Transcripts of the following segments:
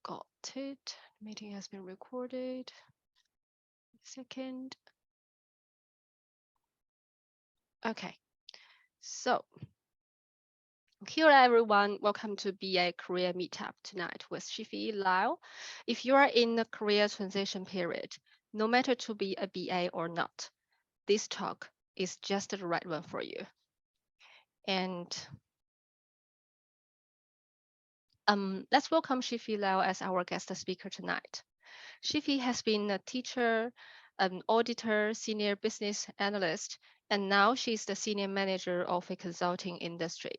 Got it. The meeting has been recorded. Second. Okay. So here everyone, welcome to BA Career Meetup tonight with Shiffy Lal. If you are in the career transition period, no matter to be a BA or not, this talk is just the right one for you. And let's welcome Shiffy Lal as our guest speaker tonight. Shiffy has been a teacher, an auditor, senior business analyst, and now she's the senior manager of a consulting industry.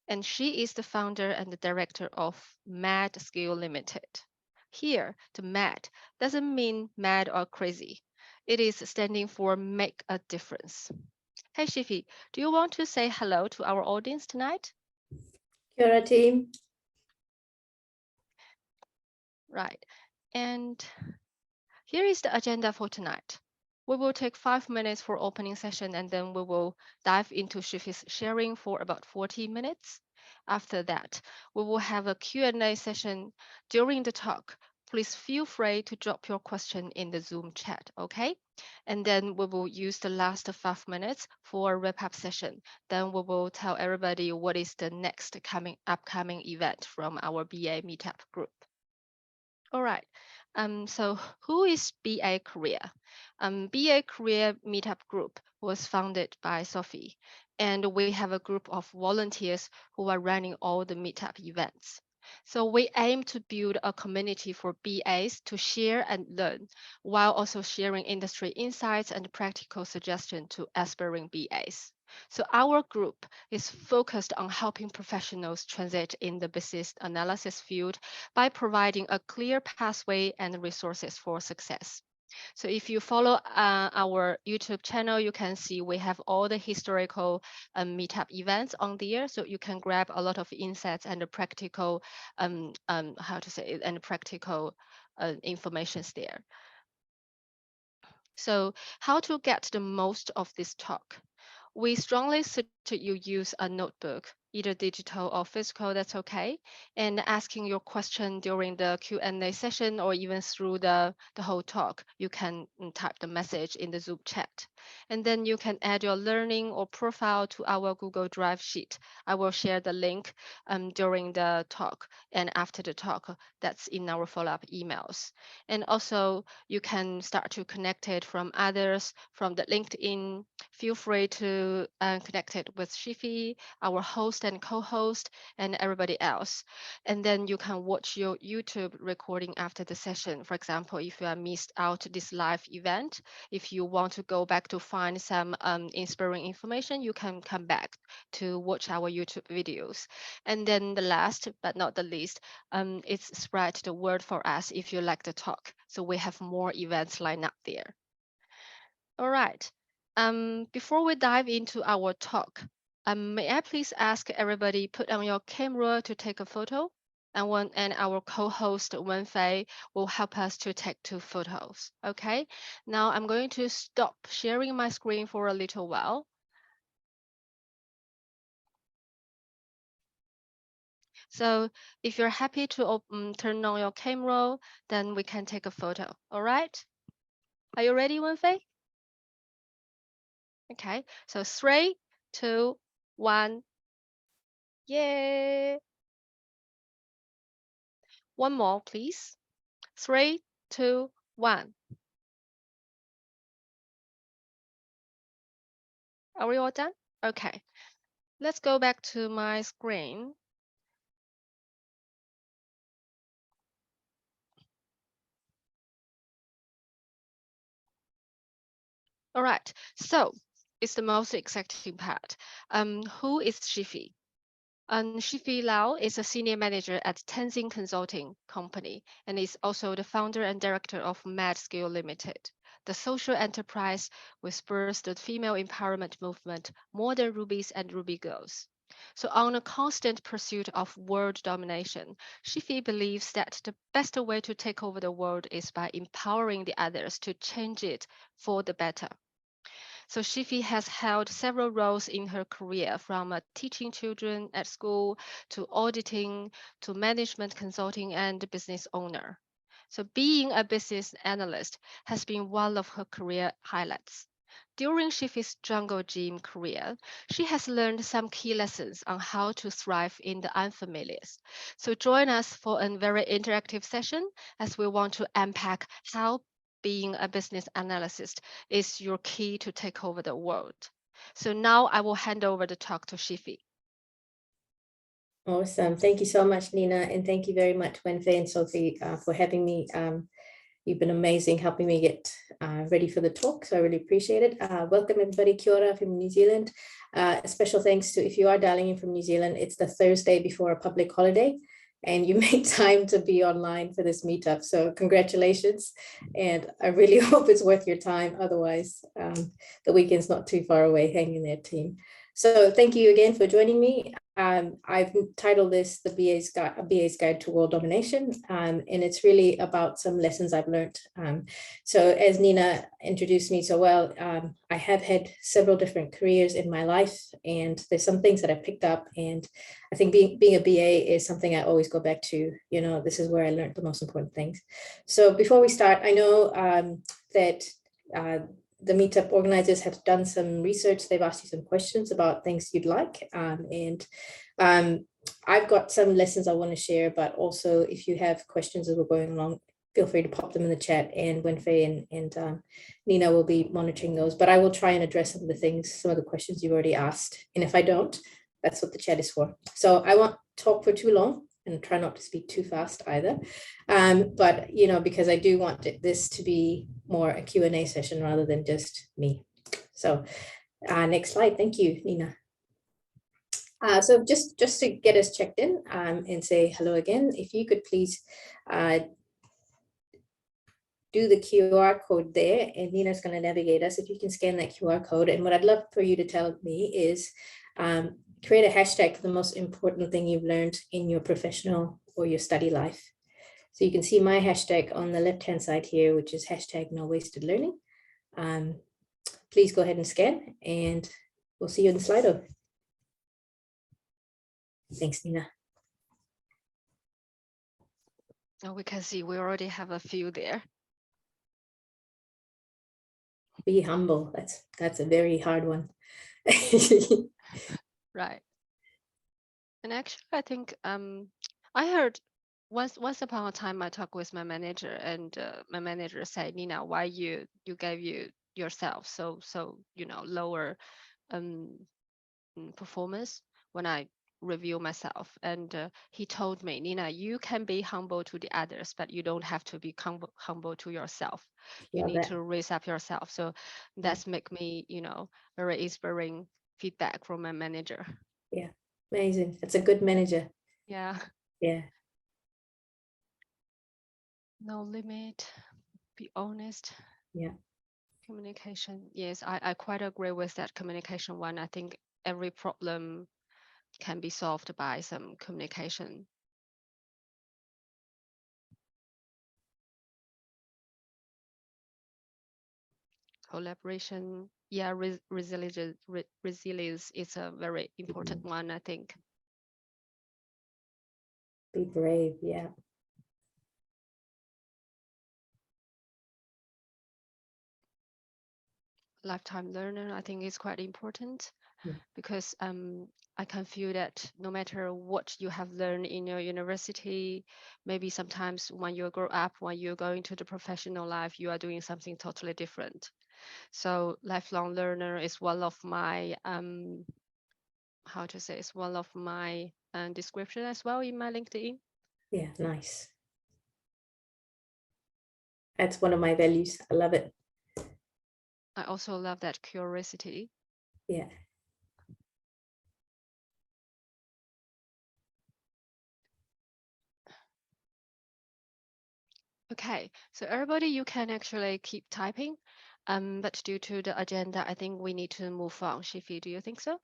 And she is the founder and the director of M.A.D Skill Limited. Here, the M.A.D doesn't mean mad or crazy. It is standing for make a difference. Hey Shiffy, do you want to say hello to our audience tonight? Kia ora, team. Right. And here is the agenda for tonight. We will take 5 minutes for opening session and then we will dive into Shiffy's sharing for about 40 minutes. After that, we will have a Q&A session during the talk. Please feel free to drop your question in the Zoom chat, okay? And then we will use the last 5 minutes for a wrap-up session. Then we will tell everybody what is the next upcoming event from our BA Meetup group. All right. So who is BA Korea? BA Korea Meetup Group was founded by Sophie, and we have a group of volunteers who are running all the meetup events. So we aim to build a community for BAs to share and learn, while also sharing industry insights and practical suggestions to aspiring BAs. So our group is focused on helping professionals transit in the business analysis field by providing a clear pathway and resources for success. So if you follow our YouTube channel, you can see we have all the historical meetup events on there. So you can grab a lot of insights and the practical, practical informations there. So how to get the most of this talk? We strongly suggest you use a notebook, either digital or physical, that's okay. And asking your question during the Q&A session or even through the whole talk, you can type the message in the Zoom chat. And then you can add your learning or profile to our Google Drive sheet. I will share the link during the talk and after the talk, that's in our follow-up emails. And also you can start to connect it from others from the LinkedIn. Feel free to connect it with Shiffy, our host and co-host, and everybody else. And then you can watch your YouTube recording after the session. For example, if you are missed out this live event, if you want to go back to find some inspiring information, you can come back to watch our YouTube videos. And then the last but not the least, it's spread the word for us if you like the talk. So we have more events lined up there. All right. Before we dive into our talk, may I please ask everybody put on your camera to take a photo? And our co-host Wenfei will help us to take 2 photos. Okay. Now I'm going to stop sharing my screen for a little while. So if you're happy to turn on your camera, then we can take a photo. All right. Are you ready, Wenfei? Okay. So 3, 2, 1. Yay. One more, please. 3, 2, 1. Are we all done? Okay. Let's go back to my screen. All right. So it's the most exciting part. Who is Shiffy? Shiffy Lal is a senior manager at Tenzing Consulting company and is also the founder and director of M.A.D Skill Limited, the social enterprise which spurs the female empowerment movement more than Rubies and Ruby girls. So on a constant pursuit of world domination, Shiffy believes that the best way to take over the world is by empowering the others to change it for the better. So Shiffy has held several roles in her career, from teaching children at school to auditing to management consulting and business owner. So being a business analyst has been one of her career highlights. During Shiffy's jungle gym career, she has learned some key lessons on how to thrive in the unfamiliar. So join us for a very interactive session as we want to unpack how being a business analyst is your key to take over the world. So now I will hand over the talk to Shiffy. Awesome. Thank you so much, Nina. And thank you very much, Wenfei and Sophie, for having me. You've been amazing helping me get ready for the talk. So I really appreciate it. Welcome everybody, kia ora from New Zealand. A special thanks to, if you are dialing in from New Zealand, it's the Thursday before a public holiday and you made time to be online for this meetup. So congratulations. And I really hope it's worth your time. Otherwise, the weekend's not too far away. Hang in there, team. So thank you again for joining me. I've titled this the BA's Guide to World Domination, and it's really about some lessons I've learned. So as Nina introduced me so well, I have had several different careers in my life, and there's some things that I picked up, and I think being a BA is something I always go back to. You know, this is where I learned the most important things. So before we start, I know that the meetup organizers have done some research. They've asked you some questions about things you'd like. I've got some lessons I want to share, but also if you have questions as we're going along, feel free to pop them in the chat, and Wenfei and Nina will be monitoring those, but I will try and address some of the things, some of the questions you've already asked. And if I don't, that's what the chat is for. So I won't talk for too long and try not to speak too fast either. But, you know, because I do want this to be more a Q&A session rather than just me. So next slide. Thank you, Nina. So just to get us checked in and say hello again, if you could please do the QR code there, and Nina's going to navigate us. If you can scan that QR code, and what I'd love for you to tell me is create a hashtag for the most important thing you've learned in your professional or your study life. So you can see my hashtag on the left-hand side here, which is hashtag no wasted learning. Please go ahead and scan, and we'll see you in Slido. Thanks, Nina. Oh, we can see we already have a few there. Be humble. That's a very hard one. Right. And actually, I think I heard once upon a time I talked with my manager, and my manager said, Nina, why you gave yourself so lower performance when I review myself. And he told me, Nina, you can be humble to the others, but you don't have to be humble to yourself. You need to raise up yourself. So that's make me, very inspiring feedback from my manager. Yeah, amazing. That's a good manager. Yeah. Yeah. No limit, be honest. Yeah. Communication. Yes, I quite agree with that communication one. I think every problem can be solved by some communication. Collaboration. Yeah, resilience is a very important one, I think. Be brave. Yeah. Lifetime learner, I think, is quite important, because I can feel that no matter what you have learned in your university, maybe sometimes when you grow up, when you're going to the professional life, you are doing something totally different. So lifelong learner is one of my it's one of my description as well in my LinkedIn. Yeah, nice. That's one of my values. I love it. I also love that curiosity. Yeah. Okay, so everybody, you can actually keep typing, but due to the agenda, I think we need to move on. Shiffy, do you think so?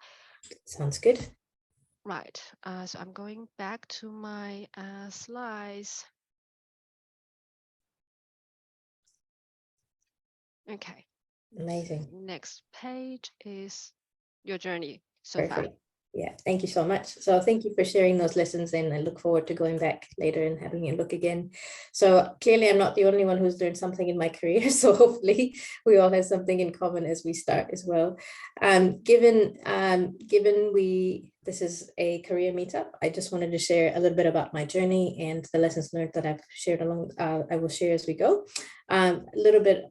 Sounds good. Right, so I'm going back to my slides. Okay, Amazing. Next page is your journey so far. Perfect. Yeah, thank you so much. So thank you for sharing those lessons, and I look forward to going back later and having a look again. So clearly I'm not the only one who's learned something in my career. So hopefully we all have something in common as we start as well. Given this is a career meetup, I just wanted to share a little bit about my journey and the lessons learned that I've shared along, I will share as we go. A little bit,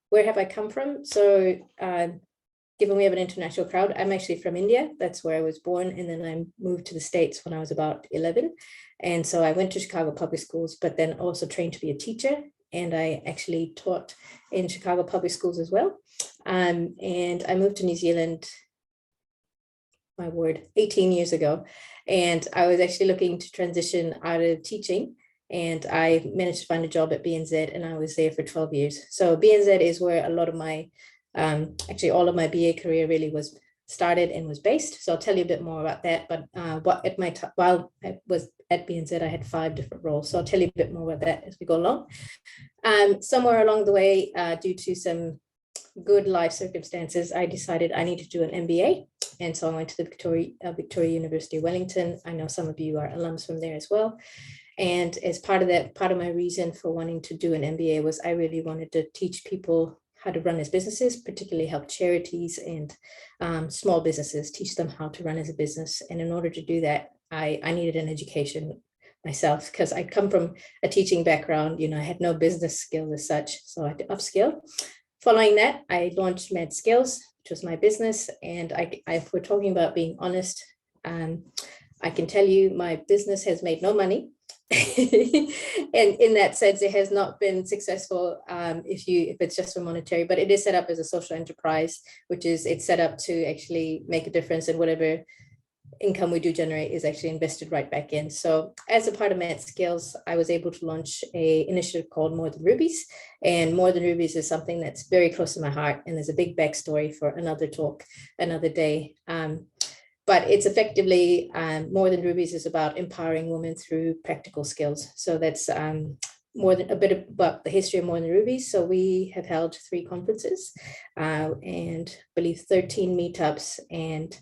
where have I come from? So given we have an international crowd, I'm actually from India. That's where I was born. And then I moved to the States when I was about 11. And so I went to Chicago public schools, but then also trained to be a teacher. And I actually taught in Chicago public schools as well. And I moved to New Zealand, my word, 18 years ago. And I was actually looking to transition out of teaching. And I managed to find a job at BNZ, and I was there for 12 years. So BNZ is where a lot of my actually all of my BA career really was started and was based. So I'll tell you a bit more about that. But while I was at BNZ, I had 5 different roles. So I'll tell you a bit more about that as we go along. Somewhere along the way, due to some good life circumstances, I decided I need to do an MBA. And so I went to the Victoria University of Wellington. I know some of you are alums from there as well. And as part of that, part of my reason for wanting to do an MBA was I really wanted to teach people how to run as businesses, particularly help charities and small businesses, teach them how to run as a business. And in order to do that, I needed an education myself, because I come from a teaching background. I had no business skills as such, so I had to upskill. Following that, I launched M.A.D Skills, which was my business. And if we're talking about being honest, I can tell you my business has made no money. And in that sense, it has not been successful if it's just for monetary, but it is set up as a social enterprise, which is it's set up to actually make a difference, and whatever income we do generate is actually invested right back in. So as a part of M.A.D Skills, I was able to launch a initiative called More Than Rubies. And More Than Rubies is something that's very close to my heart, and there's a big backstory for another talk, another day. But it's effectively More Than Rubies is about empowering women through practical skills. So that's more than a bit about the history of More Than Rubies. So we have held 3 conferences and I believe 13 meetups and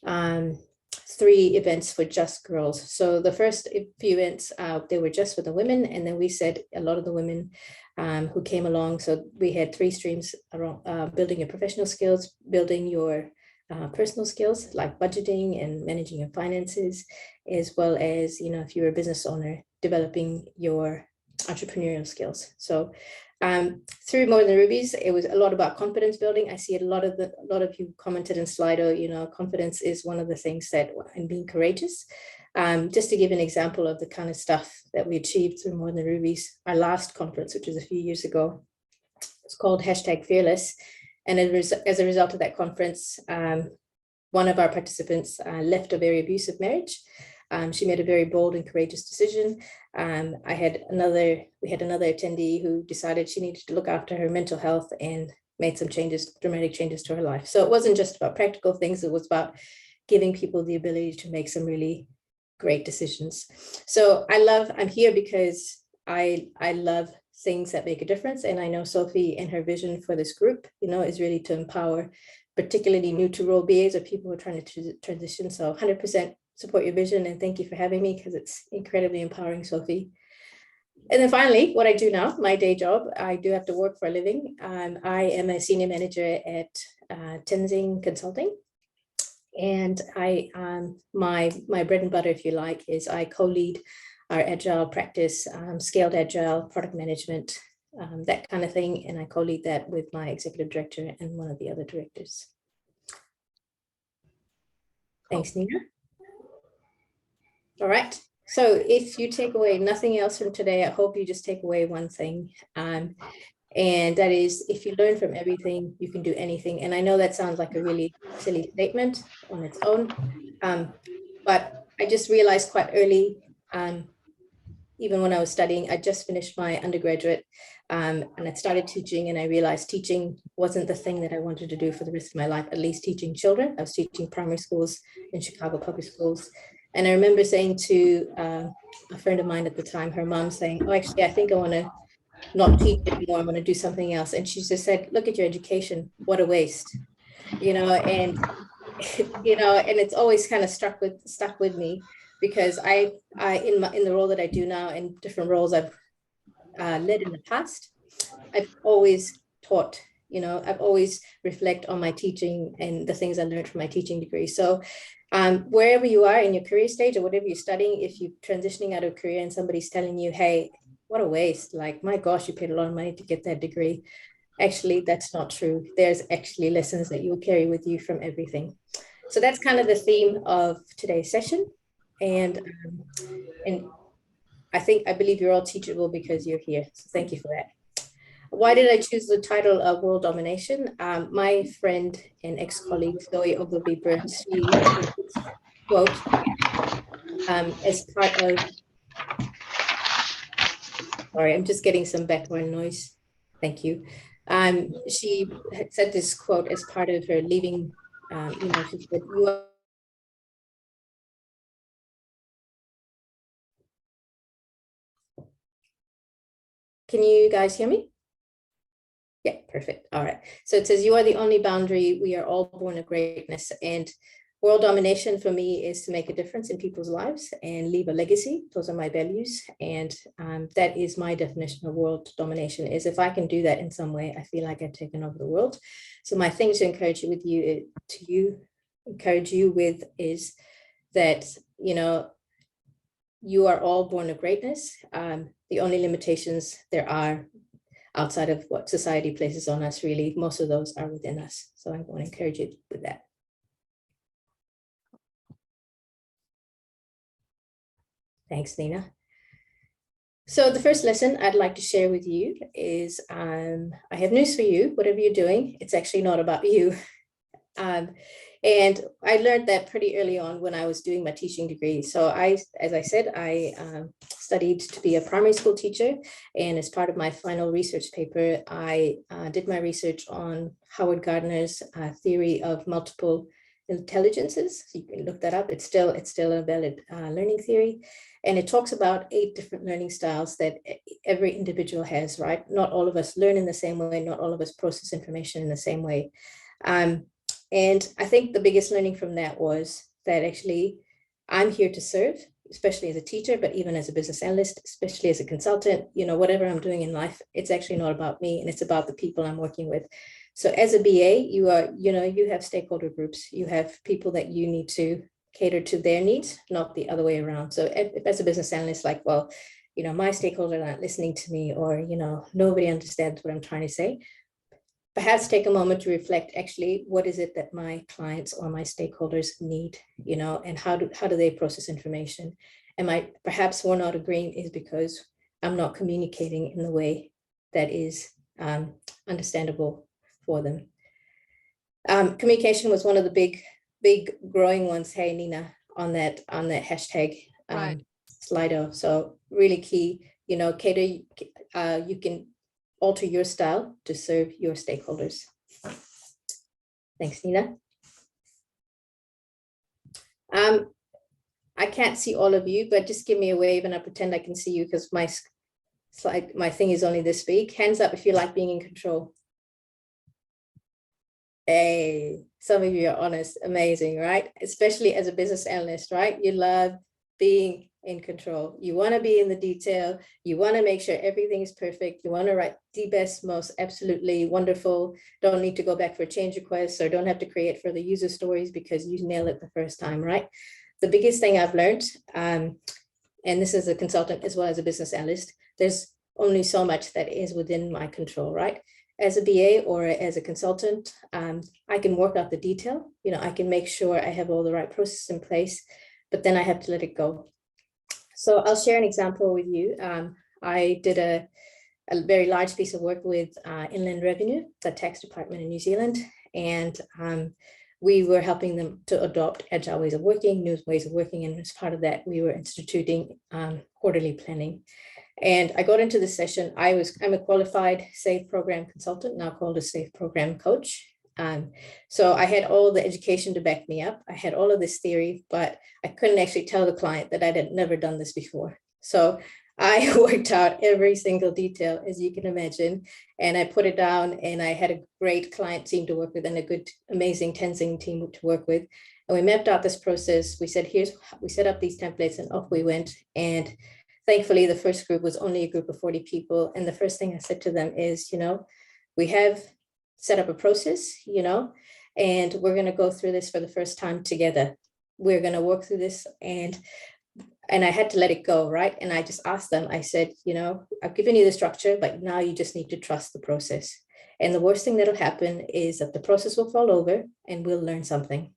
3 events for just girls. So the first few events, they were just for the women. And then we said a lot of the women who came along. So we had 3 streams around building your professional skills, building your personal skills like budgeting and managing your finances, as well as, if you're a business owner, developing your entrepreneurial skills. So through More Than Rubies, it was a lot about confidence building. I see a lot of you commented in Slido, confidence is one of the things that, and being courageous. Just to give an example of the kind of stuff that we achieved through More Than Rubies, our last conference, which was a few years ago, it's called #Fearless. And as a result of that conference, one of our participants left a very abusive marriage. She made a very bold and courageous decision. We had another attendee who decided she needed to look after her mental health and made some dramatic changes to her life. So it wasn't just about practical things, it was about giving people the ability to make some really great decisions. So I'm here because I love things that make a difference. And I know Sophie and her vision for this group, is really to empower particularly new to role BAs or people who are trying to transition. So 100% support your vision, and thank you for having me, because it's incredibly empowering, Sophie. And then finally, what I do now, my day job, I do have to work for a living. I am a senior manager at Tenzing Consulting. And my bread and butter, if you like, is I co-lead our agile practice, scaled agile, product management, that kind of thing. And I co-lead that with my executive director and one of the other directors. Thanks, Nina. All right. So if you take away nothing else from today, I hope you just take away one thing. And that is, if you learn from everything, you can do anything. And I know that sounds like a really silly statement on its own. But I just realized quite early, even when I was studying, I just finished my undergraduate and I started teaching, and I realized teaching wasn't the thing that I wanted to do for the rest of my life, at least teaching children. I was teaching primary schools in Chicago public schools. And I remember saying to a friend of mine at the time, her mom saying, oh, actually, I think I want to not teach anymore. I want to do something else. And she just said, look at your education. What a waste, and, and it's always kind of stuck with me because I in the role that I do now and different roles I've led in the past, I've always taught, I've always reflect on my teaching and the things I learned from my teaching degree. So wherever you are in your career stage or whatever you're studying, if you're transitioning out of career and somebody's telling you, hey, what a waste, like, my gosh, you paid a lot of money to get that degree. Actually, that's not true. There's actually lessons that you'll carry with you from everything. So that's kind of the theme of today's session. And I believe you're all teachable because you're here. So thank you for that. Why did I choose the title of World Domination? My friend and ex-colleague, Zoe Ogilvy-Burns, she wrote this quote as part of, sorry, I'm just getting some background noise. Thank you. She had said this quote as part of her leaving email. She said, "You are." Can you guys hear me? Yeah, perfect. All right. So it says, you are the only boundary. We are all born of greatness. And world domination for me is to make a difference in people's lives and leave a legacy. Those are my values. And that is my definition of world domination, is if I can do that in some way, I feel like I've taken over the world. So my thing to encourage you with is that, you are all born of greatness. The only limitations there are outside of what society places on us, really, most of those are within us. So I want to encourage you with that. Thanks, Nina. So the first lesson I'd like to share with you is, I have news for you. Whatever you're doing, it's actually not about you. And I learned that pretty early on when I was doing my teaching degree. So as I said, I studied to be a primary school teacher. And as part of my final research paper, I did my research on Howard Gardner's theory of multiple intelligences. So you can look that up. It's still a valid learning theory. And it talks about 8 different learning styles that every individual has, right? Not all of us learn in the same way. Not all of us process information in the same way. And I think the biggest learning from that was that actually I'm here to serve, especially as a teacher, but even as a business analyst, especially as a consultant, whatever I'm doing in life, it's actually not about me and it's about the people I'm working with. So as a BA, you have stakeholder groups, you have people that you need to cater to their needs, not the other way around. So as a business analyst, like, well, my stakeholders aren't listening to me, or, nobody understands what I'm trying to say. Perhaps take a moment to reflect, actually, what is it that my clients or my stakeholders need, and how do they process information? And perhaps we're not agreeing is because I'm not communicating in the way that is understandable for them. Communication was one of the big growing ones, hey, Nina, on that hashtag Right. Slido. So really key, cater, you can alter your style to serve your stakeholders. Thanks, Nina. I can't see all of you, but just give me a wave and I pretend I can see you, because my thing is only this big. Hands up if you like being in control. Hey, some of you are honest, amazing, right? Especially as a business analyst, right? You love being in control. You want to be in the detail. You want to make sure everything is perfect. You want to write the best, most absolutely wonderful. Don't need to go back for change requests, or don't have to create further user stories because you nail it the first time, right? The biggest thing I've learned, and this is a consultant as well as a business analyst, there's only so much that is within my control, right? As a BA or as a consultant, I can work out the detail. I can make sure I have all the right processes in place, but then I have to let it go. So I'll share an example with you. I did a very large piece of work with Inland Revenue, the tax department in New Zealand, and we were helping them to adopt agile ways of working, new ways of working, and as part of that, we were instituting quarterly planning. And I got into this session. I'm a qualified SAFE program consultant, now called a SAFE program coach. So I had all the education to back me up. I had all of this theory, but I couldn't actually tell the client that I had never done this before. So I worked out every single detail, as you can imagine, and I put it down, and I had a great client team to work with and a good, amazing Tenzing team to work with. And we mapped out this process. We said, we set up these templates, and off we went. And thankfully, the first group was only a group of 40 people. And the first thing I said to them is, we have set up a process, and we're going to go through this for the first time together. We're going to work through this, and I had to let it go, right? And I just asked them, I said, I've given you the structure, but now you just need to trust the process. And the worst thing that'll happen is that the process will fall over and we'll learn something.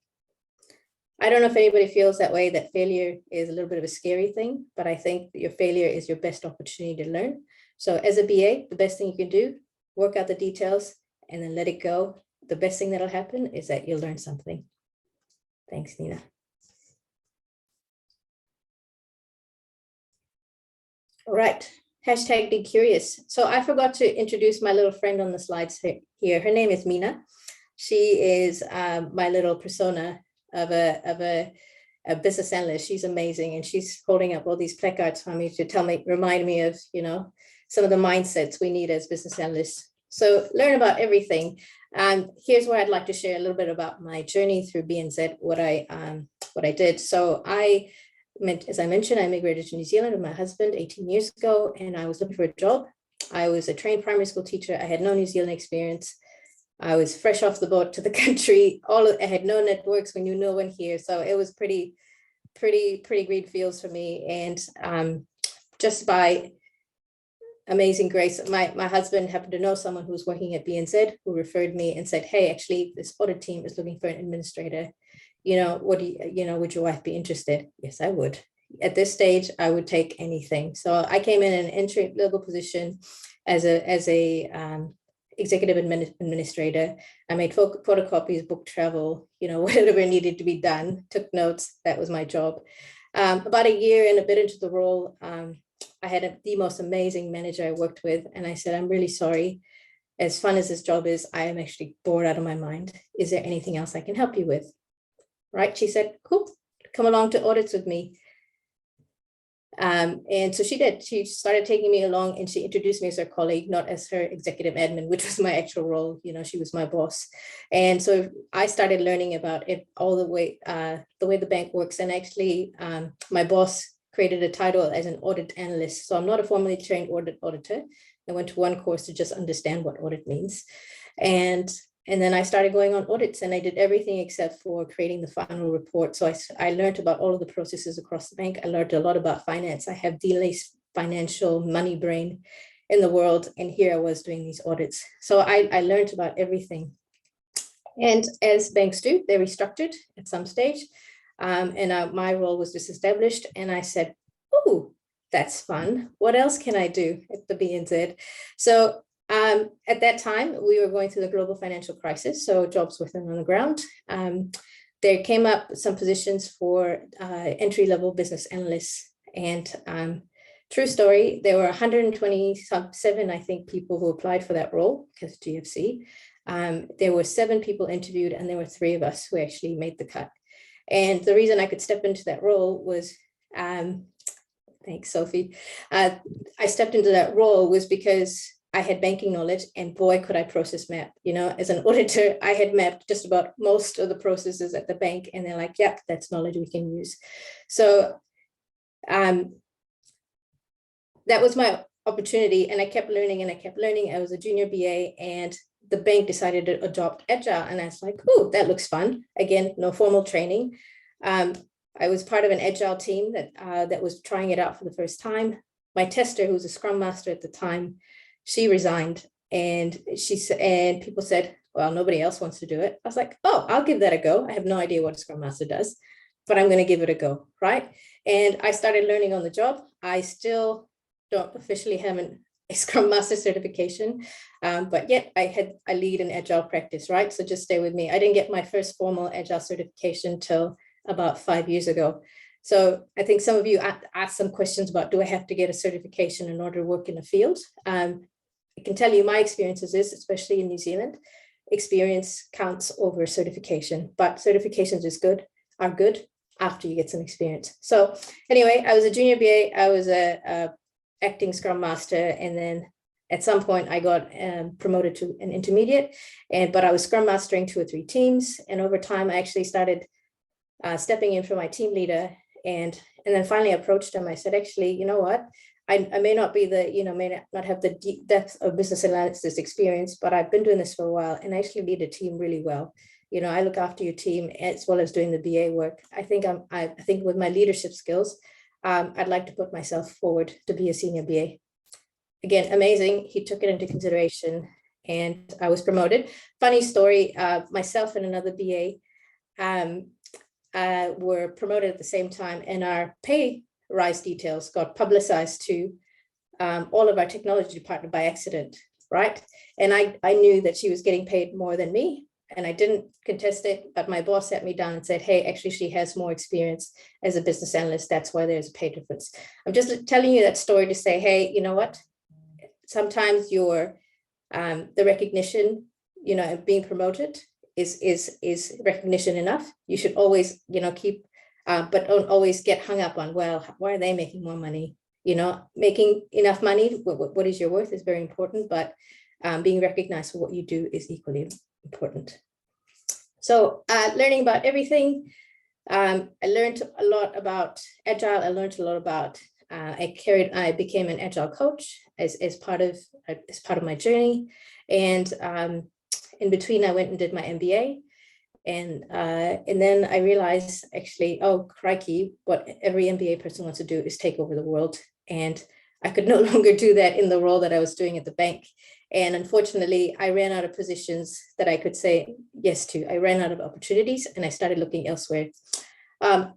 I don't know if anybody feels that way, that failure is a little bit of a scary thing, but I think your failure is your best opportunity to learn. So as a BA, the best thing you can do, work out the details and then let it go. The best thing that'll happen is that you'll learn something. Thanks, Nina. All right, hashtag be curious. So I forgot to introduce my little friend on the slides here. Her name is Mina. She is my little persona of a business analyst. She's amazing, and she's holding up all these placards for me to remind me of, some of the mindsets we need as business analysts. So learn about everything. Here's where I'd like to share a little bit about my journey through BNZ, what I did. So as I mentioned, I migrated to New Zealand with my husband 18 years ago, and I was looking for a job. I was a trained primary school teacher. I had no New Zealand experience. I was fresh off the boat to the country. I had no networks. We knew no one here. So it was pretty green fields for me. And just by amazing grace, my husband happened to know someone who was working at BNZ who referred me and said, hey, actually, this audit team is looking for an administrator. Would your wife be interested? Yes, I would. At this stage, I would take anything. So I came in an entry level position as a executive administrator. I made photocopies, book travel, whatever needed to be done, took notes. That was my job. About a year and a bit into the role, I had the most amazing manager I worked with. And I said, I'm really sorry. As fun as this job is, I am actually bored out of my mind. Is there anything else I can help you with? Right? She said, cool, come along to audits with me. And so she did. She started taking me along, and she introduced me as her colleague, not as her executive admin, which was my actual role. She was my boss. And so I started learning about it all the way the bank works. And actually, my boss created a title as an audit analyst. So I'm not a formally trained auditor. I went to one course to just understand what audit means. And then I started going on audits, and I did everything except for creating the final report. So I learned about all of the processes across the bank. I learned a lot about finance. I have the least financial money brain in the world. And here I was doing these audits. So I learned about everything. And as banks do, they restructured at some stage. And my role was disestablished. And I said, oh, that's fun. What else can I do at the BNZ? So at that time, we were going through the global financial crisis, so jobs were thin on the ground. There came up some positions for entry-level business analysts, and true story, there were 127, I think, people who applied for that role because GFC. There were 7 people interviewed, and there were 3 of us who actually made the cut. And the reason I could step into that role was, thanks, Sophie. I stepped into that role was because I had banking knowledge, and boy, could I process map. As an auditor, I had mapped just about most of the processes at the bank, and they're like, yep, that's knowledge we can use. So that was my opportunity, and I kept learning and I kept learning. I was a junior BA, and the bank decided to adopt Agile, and I was like, oh, that looks fun. Again, no formal training. I was part of an Agile team that was trying it out for the first time. My tester, who was a Scrum Master at the time, she resigned, and people said, well, nobody else wants to do it. I was like, oh, I'll give that a go. I have no idea what a Scrum Master does, but I'm going to give it a go, right? And I started learning on the job. I still don't officially have a Scrum Master certification, but yet I lead an Agile practice, right? So just stay with me. I didn't get my first formal Agile certification till about 5 years ago. So I think some of you asked some questions about, do I have to get a certification in order to work in a field? I can tell you my experiences is, especially in New Zealand, experience counts over certification, but certifications are good after you get some experience. So anyway, I was a junior BA. I was a acting Scrum Master, and then at some point I got promoted to an intermediate, but I was Scrum Mastering 2 or 3 teams, and over time I actually started stepping in for my team leader, and then finally approached him. I said, actually, you know what? I may not be the, may not have the deep depth of business analysis experience, but I've been doing this for a while and I actually lead a team really well. I look after your team as well as doing the BA work. I think with my leadership skills, I'd like to put myself forward to be a senior BA. Again, amazing. He took it into consideration and I was promoted. Funny story, myself and another BA were promoted at the same time, and our pay rise details got publicized to all of our technology department by accident, right? And I knew that she was getting paid more than me, and I didn't contest it, but my boss sat me down and said, hey, actually, she has more experience as a business analyst. That's why there's a pay difference. I'm just telling you that story to say, hey, you know what? Sometimes the recognition, being promoted is recognition enough. You should always, keep, but don't always get hung up on, well, why are they making more money? Making enough money, what is your worth is very important, but being recognized for what you do is equally important. So learning about everything. I learned a lot about Agile. I learned a lot about, I became an Agile coach as part of my journey. And in between, I went and did my MBA. And then I realized, actually, oh, crikey, what every MBA person wants to do is take over the world. And I could no longer do that in the role that I was doing at the bank. And unfortunately, I ran out of positions that I could say yes to. I ran out of opportunities and I started looking elsewhere.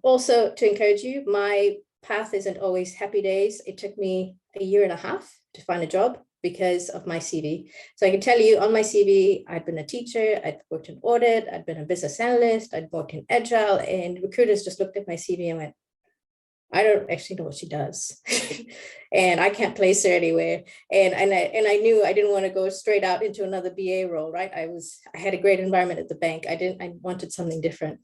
Also, to encourage you, my path isn't always happy days. It took me a year and a half to find a job because of my CV. So I can tell you on my CV, I'd been a teacher, I'd worked in audit, I'd been a business analyst, I'd worked in Agile, and recruiters just looked at my CV and went, I don't actually know what she does. And I can't place her anywhere. And I knew I didn't want to go straight out into another BA role, right? I had a great environment at the bank. I wanted something different.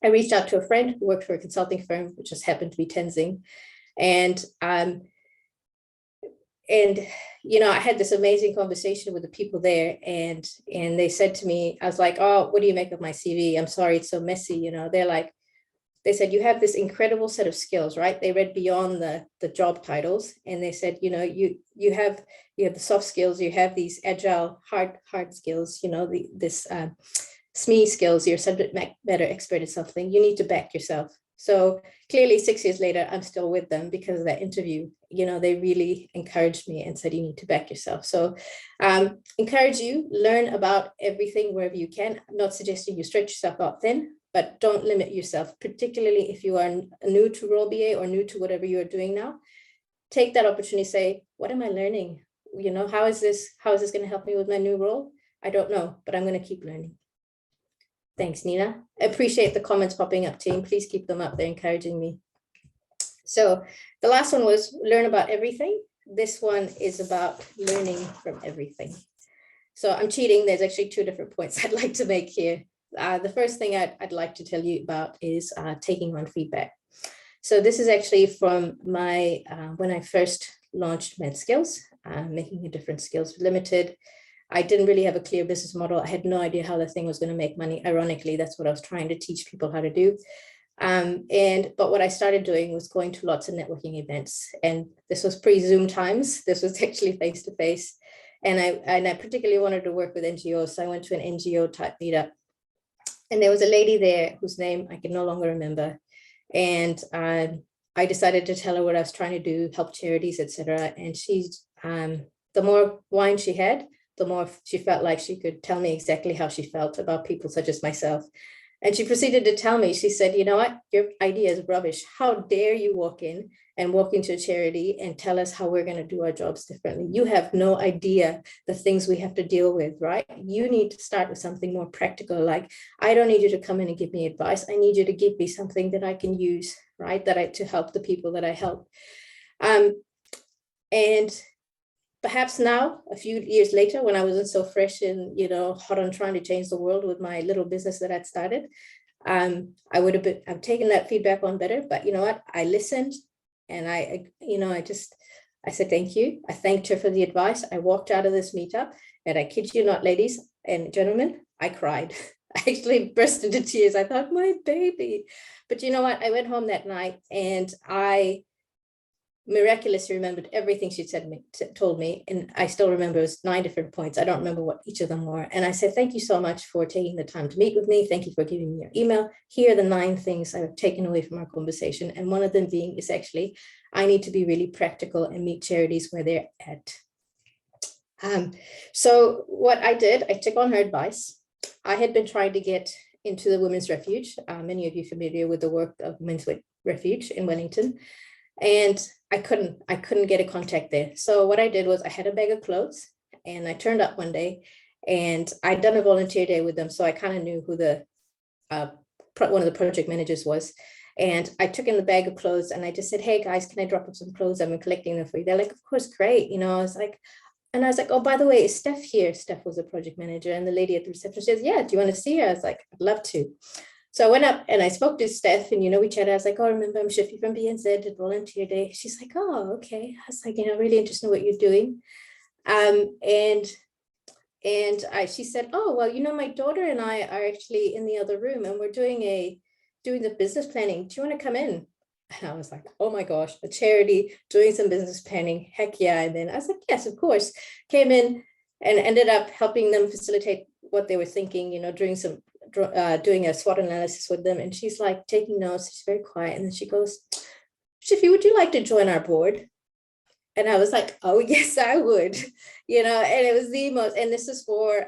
I reached out to a friend who worked for a consulting firm, which just happened to be Tenzing. And I had this amazing conversation with the people there, and they said to me, I was like, oh, what do you make of my CV? I'm sorry, it's so messy. They said, you have this incredible set of skills, right? They read beyond the job titles, and they said, you have the soft skills, you have these Agile hard skills, this SME skills, you're subject matter expert at something, you need to back yourself. So clearly 6 years later, I'm still with them because of that interview. They really encouraged me and said, you need to back yourself. So encourage you, learn about everything wherever you can. I'm not suggesting you stretch yourself out thin, but don't limit yourself, particularly if you are new to role BA or new to whatever you're doing now. Take that opportunity, say, what am I learning? How is this going to help me with my new role? I don't know, but I'm going to keep learning. Thanks, Nina. I appreciate the comments popping up, team. Please keep them up. They're encouraging me. So the last one was learn about everything. This one is about learning from everything. So I'm cheating. There's actually 2 different points I'd like to make here. The first thing I'd like to tell you about is taking on feedback. So this is actually from my, when I first launched M.A.D Skills, Making a Difference Skills Limited. I didn't really have a clear business model. I had no idea how the thing was going to make money. Ironically, that's what I was trying to teach people how to do. But what I started doing was going to lots of networking events. And this was pre-Zoom times. This was actually face-to-face. And I particularly wanted to work with NGOs. So I went to an NGO type meetup. And there was a lady there whose name I can no longer remember. And I decided to tell her what I was trying to do, help charities, etc. And the more wine she had, the more she felt like she could tell me exactly how she felt about people such as myself. And she proceeded to tell me, she said, you know what, your idea is rubbish. How dare you walk into a charity and tell us how we're going to do our jobs differently? You have no idea the things we have to deal with, right? You need to start with something more practical. Like, I don't need you to come in and give me advice. I need you to give me something that I can use, right? To help the people that I help. And perhaps now, a few years later, when I wasn't so fresh and, hot on trying to change the world with my little business that I'd started, I've taken that feedback on better. But you know what? I listened, and I I said, thank you. I thanked her for the advice. I walked out of this meetup, and I kid you not, ladies and gentlemen, I cried. I actually burst into tears. I thought, my baby. But you know what? I went home that night and I miraculously remembered everything she told me. And I still remember it was 9 different points. I don't remember what each of them were. And I said, thank you so much for taking the time to meet with me. Thank you for giving me your email. Here are the 9 things I've taken away from our conversation. And one of them being is actually, I need to be really practical and meet charities where they're at. So what I did, I took on her advice. I had been trying to get into the Women's Refuge. Many of you familiar with the work of Women's Refuge in Wellington. And I couldn't get a contact there. So what I did was I had a bag of clothes and I turned up one day and I'd done a volunteer day with them. So I kind of knew who the one of the project managers was. And I took in the bag of clothes and I just said, hey guys, can I drop off some clothes? I've been collecting them for you. They're like, of course, great. You know, I was like, oh, by the way, is Steph here? Steph was a project manager. And the lady at the reception says, yeah, do you want to see her? I was like, I'd love to. So I went up and I spoke to Steph and, you know, we chatted. I was like, oh, remember, I'm Shiffy from BNZ at volunteer day. She's like, oh, okay. I was like, you know, really interested in what you're doing. She said, oh, well, you know, my daughter and I are actually in the other room and we're doing the business planning. Do you want to come in? And I was like, oh my gosh, a charity doing some business planning. Heck yeah. And then I was like, yes, of course. Came in and ended up helping them facilitate what they were thinking, you know, doing a SWOT analysis with them. And she's like taking notes. She's very quiet. And then she goes, Shiffy, would you like to join our board? And I was like, oh, yes, I would, you know, and it was the most, and this is for,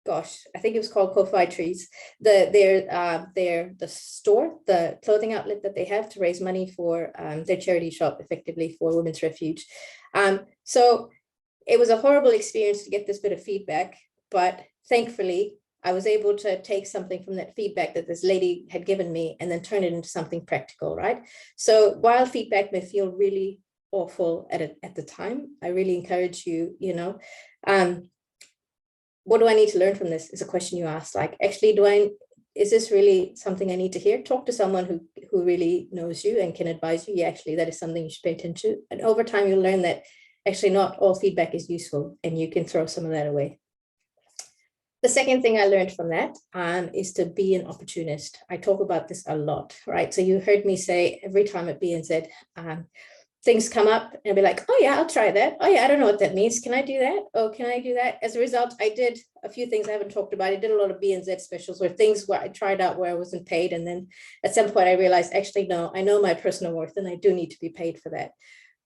gosh, I think it was called Ko-Fi Trees. The store, the clothing outlet that they have to raise money for their charity shop, effectively for Women's Refuge. So it was a horrible experience to get this bit of feedback, but thankfully I was able to take something from that feedback that this lady had given me and then turn it into something practical, right? So while feedback may feel really awful at the time, I really encourage you, you know, what do I need to learn from this is a question you asked. Like, actually, is this really something I need to hear? Talk to someone who really knows you and can advise you. Yeah, actually, that is something you should pay attention to. And over time, you'll learn that actually not all feedback is useful and you can throw some of that away. The second thing I learned from that is to be an opportunist. I talk about this a lot, right? So you heard me say every time at BNZ, things come up and I'll be like, oh yeah, I'll try that. Oh yeah, I don't know what that means. Can I do that? Oh, can I do that? As a result, I did a few things I haven't talked about. I did a lot of BNZ specials where things where I tried out where I wasn't paid. And then at some point I realized, actually, no, I know my personal worth and I do need to be paid for that.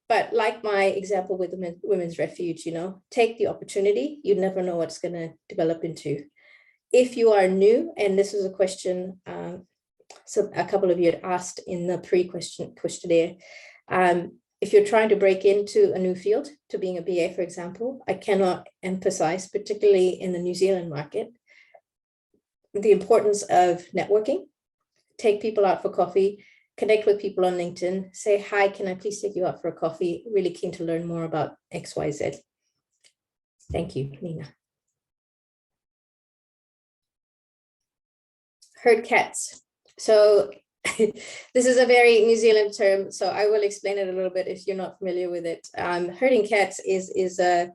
But like my example with the Women's Refuge, you know, take the opportunity. You never know what's going to develop into. If you are new, and this is a question, so a couple of you had asked in the questionnaire, if you're trying to break into a new field, to being a BA, for example, I cannot emphasize, particularly in the New Zealand market, the importance of networking. Take people out for coffee, connect with people on LinkedIn, say, hi, can I please take you out for a coffee? Really keen to learn more about XYZ. Thank you, Nina. Herd cats. So this is a very New Zealand term, so I will explain it a little bit if you're not familiar with it. Herding cats is a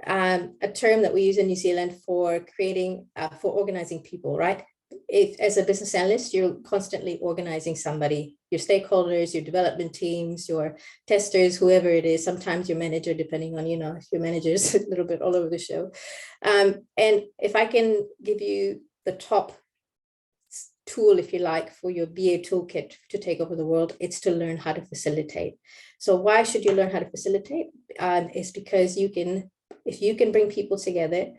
term that we use in New Zealand for creating, for organizing people, right? If, as a business analyst, you're constantly organizing somebody, your stakeholders, your development teams, your testers, whoever it is, sometimes your manager, depending on, you know, if your manager is a little bit all over the show. And if I can give you the top tool, if you like, for your BA toolkit to take over the world, it's to learn how to facilitate. So why should you learn how to facilitate? It's because you can, if you can bring people together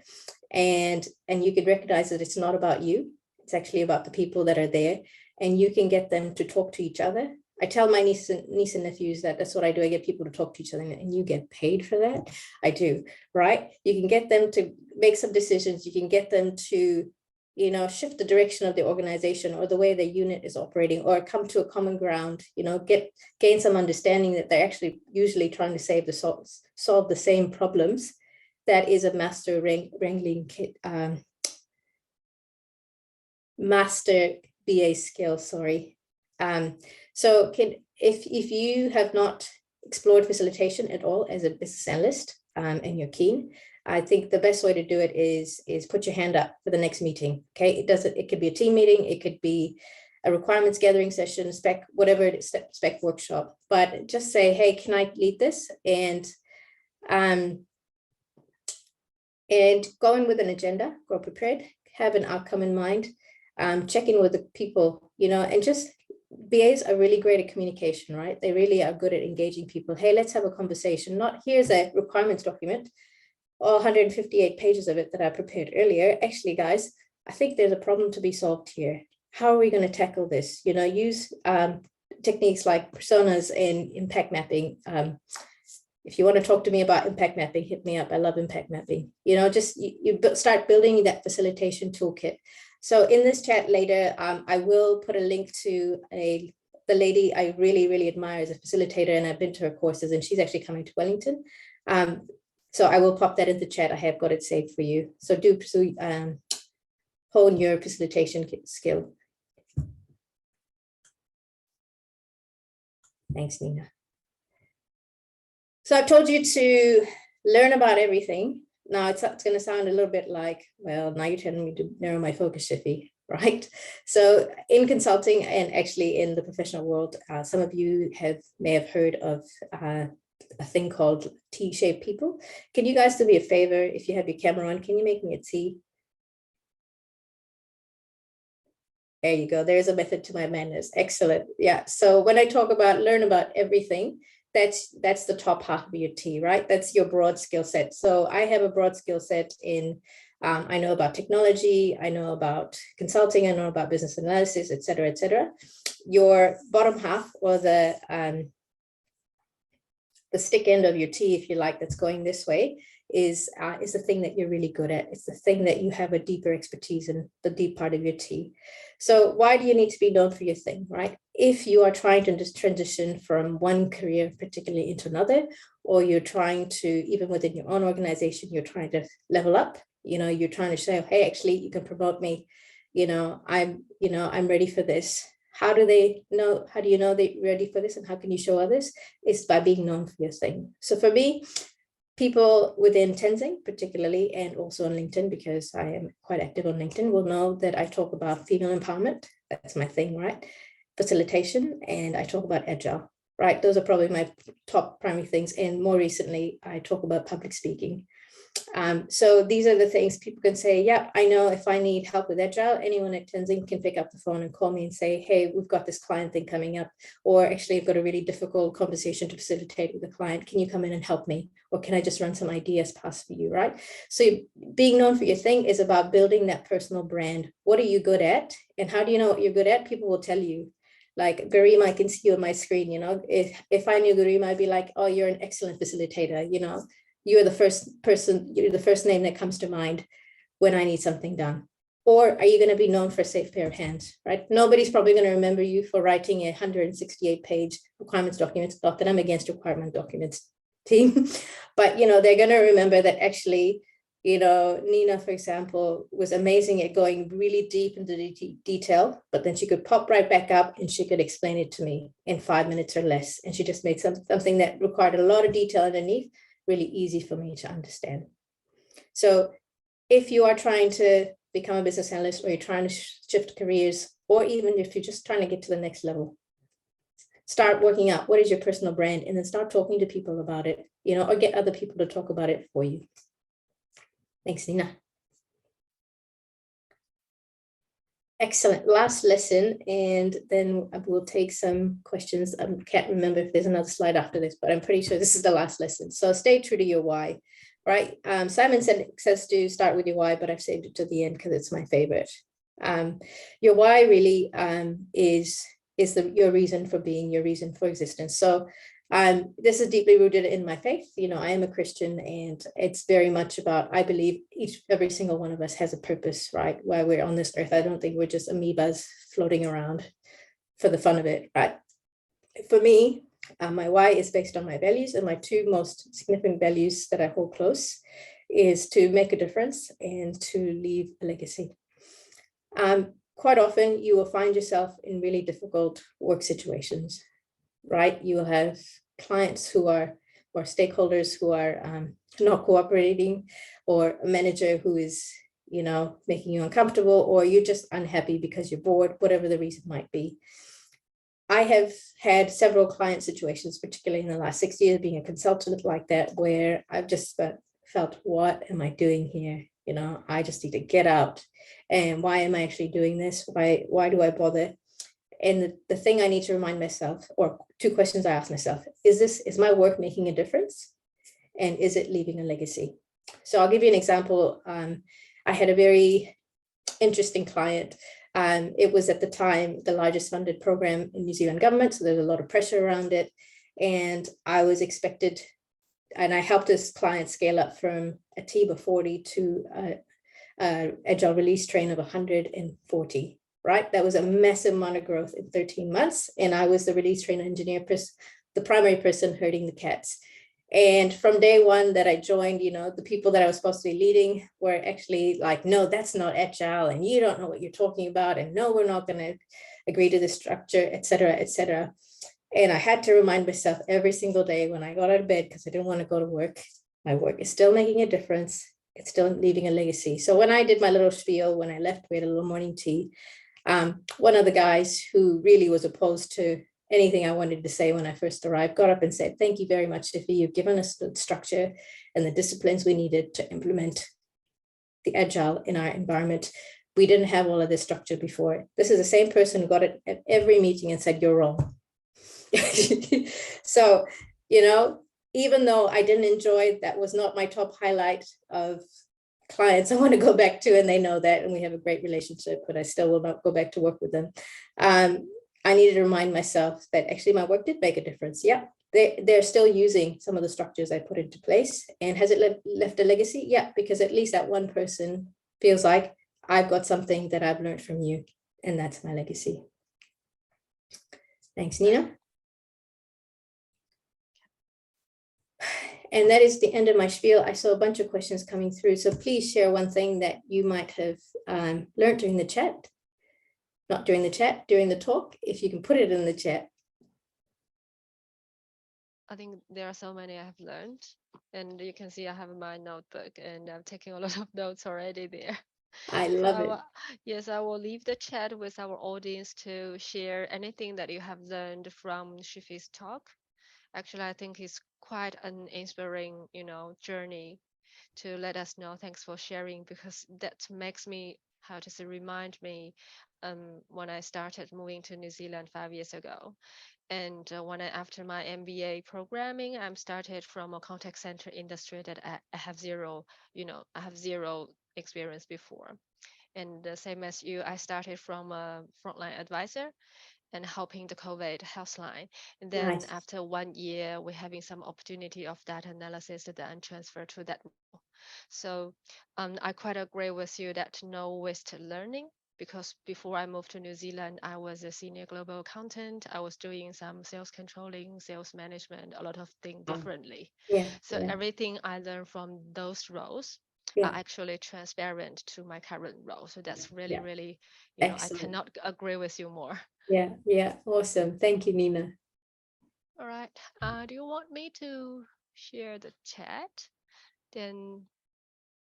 and you can recognize that it's not about you, it's actually about the people that are there, and you can get them to talk to each other. I tell my niece and nephews that that's what I do. I get people to talk to each other, and you get paid for that. I do, right? You can get them to make some decisions. You can get them to, you know, shift the direction of the organization or the way the unit is operating, or come to a common ground, you know, gain some understanding that they're actually usually trying to solve the same problems. That is a master wrangling kit, master BA skill, sorry. So if you have not explored facilitation at all as a business analyst, and you're keen, I think the best way to do it is put your hand up for the next meeting. Okay, it could be a team meeting, it could be a requirements gathering session, spec, whatever it is, spec workshop, but just say, hey, can I lead this? And go in with an agenda, go prepared, have an outcome in mind, check in with the people, and just BAs are really great at communication, right? They really are good at engaging people. Hey, let's have a conversation. Not here's a requirements document, all 158 pages of it that I prepared earlier. Actually, guys, I think there's a problem to be solved here. How are we going to tackle this? Use techniques like personas and impact mapping. If you want to talk to me about impact mapping, hit me up. I love impact mapping. Just you start building that facilitation toolkit. So in this chat later, I will put a link to the lady I really, really admire as a facilitator, and I've been to her courses, and she's actually coming to Wellington. So I will pop that in the chat. I have got it saved for you. So do pursue, hone your facilitation skill. Thanks, Nina. So I've told you to learn about everything. Now it's going to sound a little bit like, well, now you're telling me to narrow my focus, Shiffy, right? So in consulting and actually in the professional world, some of you may have heard of a thing called T-shaped people. Can you guys do me a favor? If you have your camera on, can you make me a T? There you go. There's a method to my madness. Excellent. Yeah. So when I talk about learn about everything, that's the top half of your T, right? That's your broad skill set. So I have a broad skill set in, I know about technology, I know about consulting, I know about business analysis, et cetera, et cetera. Your bottom half, or the stick end of your T, if you like, that's going this way, is the thing that you're really good at. It's the thing that you have a deeper expertise in, the deep part of your T. So why do you need to be known for your thing, right? If you are trying to just transition from one career particularly into another, or you're trying to, even within your own organization, you're trying to level up, you're trying to say, hey, actually, you can promote me, I'm ready for this. How do you know they're ready for this, and how can you show others? It's by being known for your thing. So for me, people within Tenzing particularly, and also on LinkedIn, because I am quite active on LinkedIn, will know that I talk about female empowerment. That's my thing, right? Facilitation, and I talk about agile, right? Those are probably my top primary things. And more recently, I talk about public speaking. So these are the things people can say, yeah, I know if I need help with agile, anyone at Tenzing can pick up the phone and call me and say, hey, we've got this client thing coming up, or actually I've got a really difficult conversation to facilitate with the client. Can you come in and help me? Or can I just run some ideas past for you, right? So being known for your thing is about building that personal brand. What are you good at? And how do you know what you're good at? People will tell you. Like Garima, I can see you on my screen, if I knew Garima, I'd be like, oh, you're an excellent facilitator, you're the first person, you're the first name that comes to mind when I need something done. Or are you going to be known for a safe pair of hands, right? Nobody's probably going to remember you for writing a 168-page requirements document. Not that I'm against requirement documents team, but they're going to remember that actually, Nina, for example, was amazing at going really deep into the detail, but then she could pop right back up and she could explain it to me in 5 minutes or less. And she just made something that required a lot of detail underneath really easy for me to understand. So if you are trying to become a business analyst, or you're trying to shift careers, or even if you're just trying to get to the next level, start working out what is your personal brand, and then start talking to people about it, or get other people to talk about it for you. Thanks, Nina. Excellent. Last lesson, and then we'll take some questions. I can't remember if there's another slide after this, but I'm pretty sure this is the last lesson. So stay true to your why, right? Simon says to start with your why, but I've saved it to the end because it's my favorite. Your why really is your reason for being, your reason for existence. So this is deeply rooted in my faith. I am a Christian, and it's very much about, I believe every single one of us has a purpose, right? While we're on this earth, I don't think we're just amoebas floating around for the fun of it, right? For me, my why is based on my values, and my two most significant values that I hold close is to make a difference and to leave a legacy. Quite often you will find yourself in really difficult work situations, right? You will have clients who are, or stakeholders who are not cooperating, or a manager who is, making you uncomfortable, or you're just unhappy because you're bored, whatever the reason might be. I have had several client situations, particularly in the last 6 years being a consultant like that, where I've just felt, what am I doing here? I just need to get out. And why am I actually doing this? Why do I bother? And the thing I need to remind myself, or two questions I ask myself, is my work making a difference? And is it leaving a legacy? So I'll give you an example. I had a very interesting client. It was at the time the largest funded program in New Zealand government, so there's a lot of pressure around it. And I was expected, and I helped this client scale up from a team of 40 to an agile release train of 140, right? That was a massive amount of growth in 13 months. And I was the release train engineer, the primary person herding the cats. And from day one that I joined, the people that I was supposed to be leading were actually like, no, that's not agile, and you don't know what you're talking about, and no, we're not going to agree to this structure, et cetera, et cetera. And I had to remind myself every single day when I got out of bed, because I didn't want to go to work, my work is still making a difference. It's still leaving a legacy. So when I did my little spiel, when I left, we had a little morning tea. One of the guys who really was opposed to anything I wanted to say when I first arrived got up and said, "Thank you very much, Shiffy. You've given us the structure and the disciplines we needed to implement the agile in our environment. We didn't have all of this structure before." This is the same person who got it at every meeting and said, "You're wrong." So, even though I didn't enjoy, that was not my top highlight of clients I want to go back to, and they know that, and we have a great relationship, but I still will not go back to work with them. I needed to remind myself that actually my work did make a difference. Yeah, they're still using some of the structures I put into place. And has it left a legacy? Yeah, because at least that one person feels like I've got something that I've learned from you, and that's my legacy. Thanks, Nina. And that is the end of my spiel. I saw a bunch of questions coming through. So please share one thing that you might have learned during the chat. Not during the chat, during the talk, if you can put it in the chat. I think there are so many I have learned, and you can see I have my notebook and I'm taking a lot of notes already there. I love it. Yes, I will leave the chat with our audience to share anything that you have learned from Shiffy's talk. Actually, I think it's quite an inspiring, journey to let us know. Thanks for sharing, because that makes me, how to say, remind me when I started moving to New Zealand 5 years ago. And after my MBA programming, I'm started from a contact center industry that I have zero, I have zero experience before. And the same as you, I started from a frontline advisor and helping the COVID health line. And then Nice. after 1 year, we're having some opportunity of data analysis that then transfer to that. So I quite agree with you that no waste learning, because before I moved to New Zealand, I was a senior global accountant. I was doing some sales controlling, sales management, a lot of things differently. Yeah. So everything I learned from those roles are actually transparent to my current role. So that's really, really, excellent. I cannot agree with you more. Yeah. Awesome. Thank you, Nina. All right. Do you want me to share the chat? Then,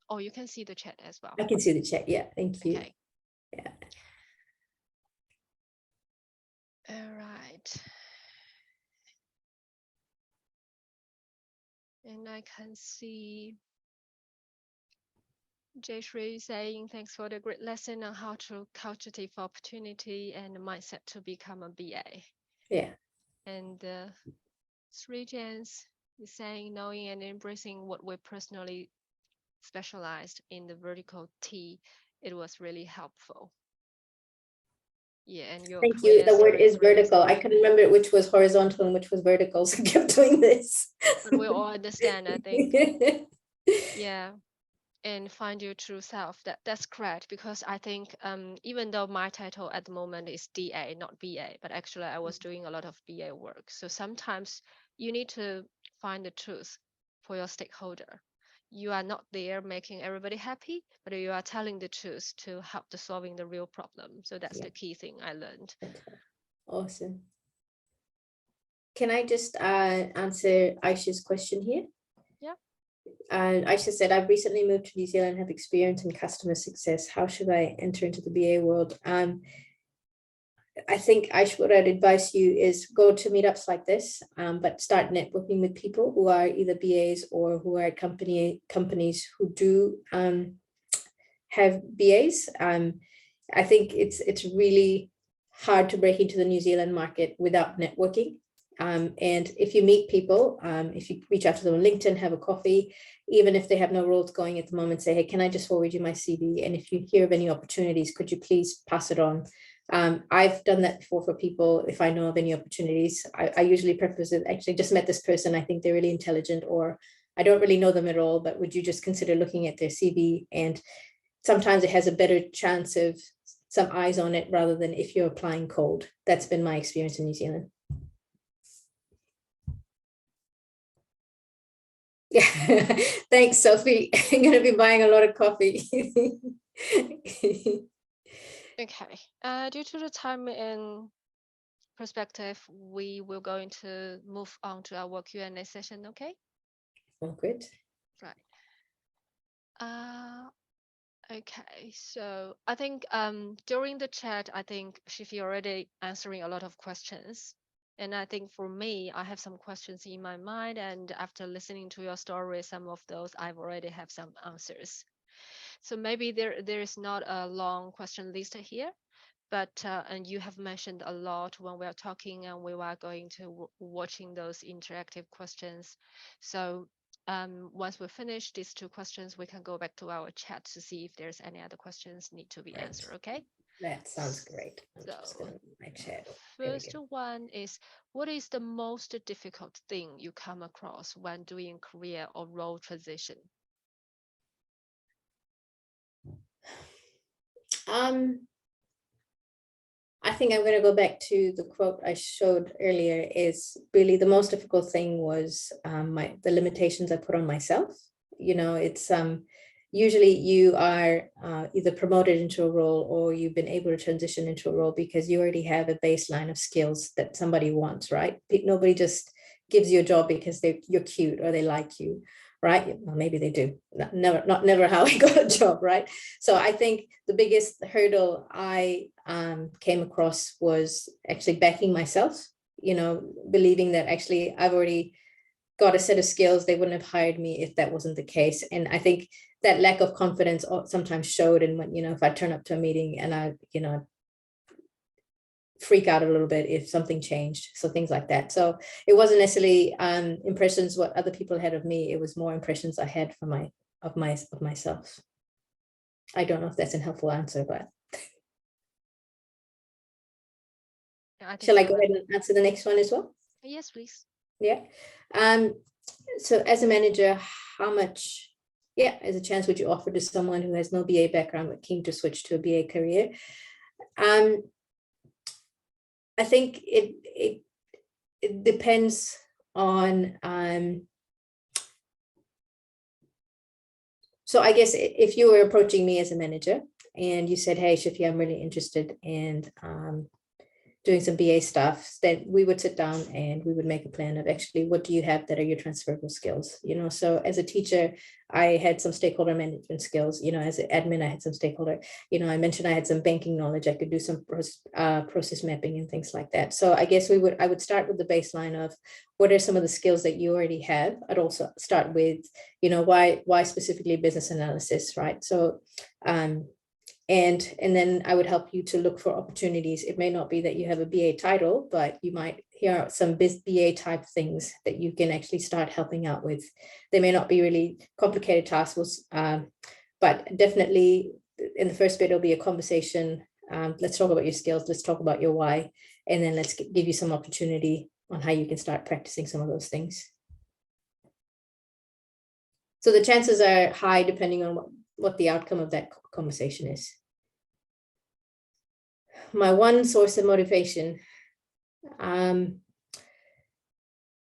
oh, you can see the chat as well. I can see the chat. Yeah, thank you. Okay. Yeah. All right. And I can see Jayshree saying, thanks for the great lesson on how to cultivate opportunity and mindset to become a BA. Yeah. And Sri Jans is saying, knowing and embracing what we personally specialized in the vertical T, it was really helpful. Yeah, and your Thank you. The word is vertical. really I couldn't remember which was horizontal and which was vertical, so I kept doing this. But we all understand, I think. Yeah. And find your true self. That's correct, because I think even though my title at the moment is DA, not BA, but actually I was doing a lot of BA work. So sometimes you need to find the truth for your stakeholder. You are not there making everybody happy, but you are telling the truth to help the solving the real problem. So that's the key thing I learned. Awesome. can I just answer Aisha's question here? Yeah. Aisha said, I've recently moved to New Zealand and have experience in customer success. How should I enter into the BA world? I think Aisha, what I'd advise you is go to meetups like this, but start networking with people who are either BAs or who are at companies who do have BAs. I think it's really hard to break into the New Zealand market without networking. And if you meet people, if you reach out to them on LinkedIn, have a coffee, even if they have no roles going at the moment, say, hey, can I just forward you my CV? And if you hear of any opportunities, could you please pass it on? I've done that before for people. If I know of any opportunities, I usually preface it, actually just met this person, I think they're really intelligent, or I don't really know them at all, but would you just consider looking at their CV? And sometimes it has a better chance of some eyes on it rather than if you're applying cold. That's been my experience in New Zealand. Yeah, thanks, Sophie. I'm going to be buying a lot of coffee. Okay. Due to the time and perspective, we will going to move on to our Q&A session. Okay. Oh, good. Right. Okay. So I think during the chat, I think Shiffy already answering a lot of questions. And I think for me, I have some questions in my mind. And after listening to your story, some of those I've already have some answers. So maybe there is not a long question list here, but and you have mentioned a lot when we are talking and we are going to watching those interactive questions. So once we finish these two questions, we can go back to our chat to see if there's any other questions need to be Right. answered. Okay. That sounds great. I'm just So going to my chat. first one is, what is the most difficult thing you come across when doing career or role transition? I think I'm going to go back to the quote I showed earlier. Is really the most difficult thing was the limitations I put on myself. You know, it's usually you are either promoted into a role or you've been able to transition into a role because you already have a baseline of skills that somebody wants, right? Nobody just gives you a job because you're cute or they like you, right? Well, maybe they do. Not never how I got a job, right? So I think the biggest hurdle I came across was actually backing myself, you know, believing that actually I've already got a set of skills. They wouldn't have hired me if that wasn't the case. And I think that lack of confidence sometimes showed in when, you know, if I turn up to a meeting and I, you know, freak out a little bit if something changed. So things like that. So it wasn't necessarily impressions what other people had of me. It was more impressions I had from myself. I don't know if that's a helpful answer, but shall I go ahead and answer the next one as well? Yes, please. Yeah. So as a manager, how much, as a chance would you offer to someone who has no BA background but keen to switch to a BA career? I think it depends on, so I guess if you were approaching me as a manager and you said, hey, Shiffy, I'm really interested in doing some BA stuff, then we would sit down and we would make a plan of actually what do you have that are your transferable skills, you know. So as a teacher, I had some stakeholder management skills, you know. As an admin, I had some stakeholder, you know, I mentioned I had some banking knowledge. I could do some process mapping and things like that. So I guess I would start with the baseline of what are some of the skills that you already have. I'd also start with, you know, why specifically business analysis, right? So and then I would help you to look for opportunities. It may not be that you have a BA title, but you might hear some BA type things that you can actually start helping out with. They may not be really complicated tasks, but definitely in the first bit, it'll be a conversation. Let's talk about your skills. Let's talk about your why. And then let's give you some opportunity on how you can start practicing some of those things. So the chances are high depending on what the outcome of that conversation is. My one source of motivation, I